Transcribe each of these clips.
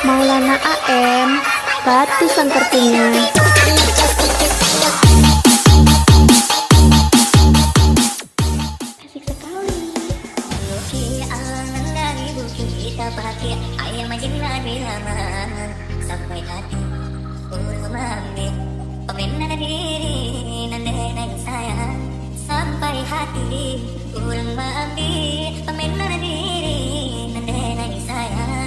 Maulana AM, Batu Sangkartunya. Asik sekali. Sampai hati urung ambil pemenang diri nandai sayang sampai hati urung ambil pemenang diri nandai sayang.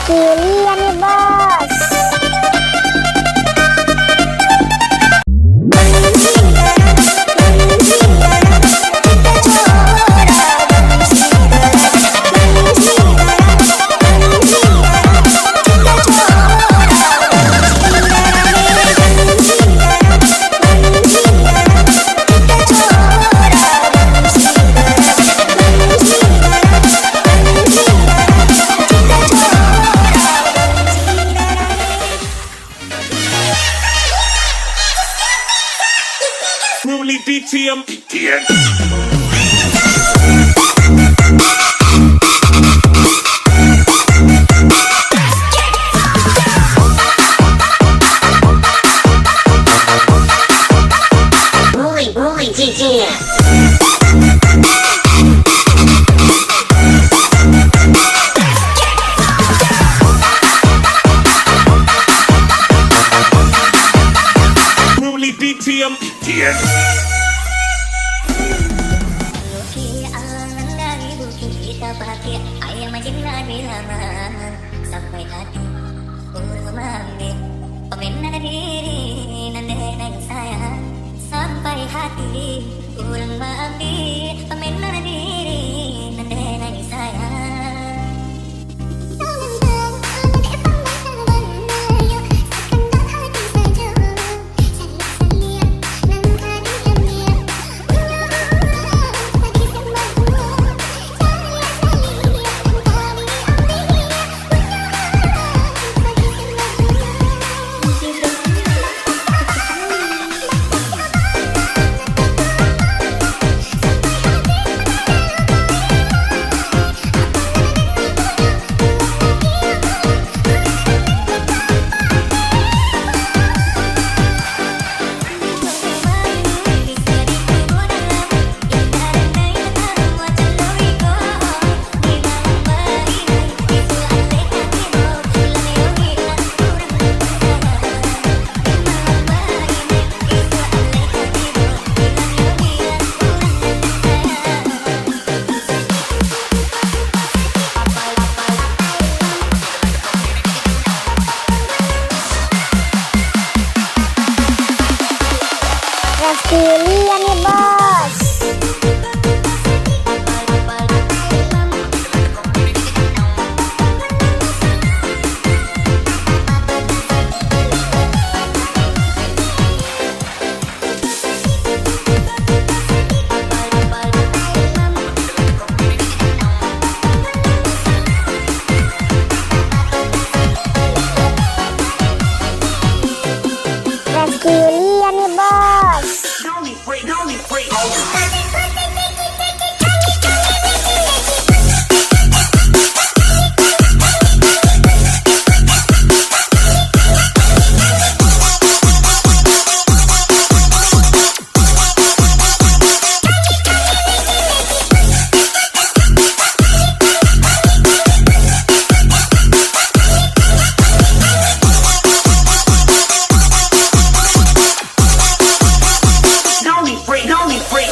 Pilihan nih bos. Truly DTM. Rolling DTM. Truly DTM. Kita pakai ayam majin lagi lama sampai hati urung ambil pemenang diri nandai sayang sampai hati urung ambil pemenang diri nandai sayang. Pilihan nih bos. Pilihan nih bos. break.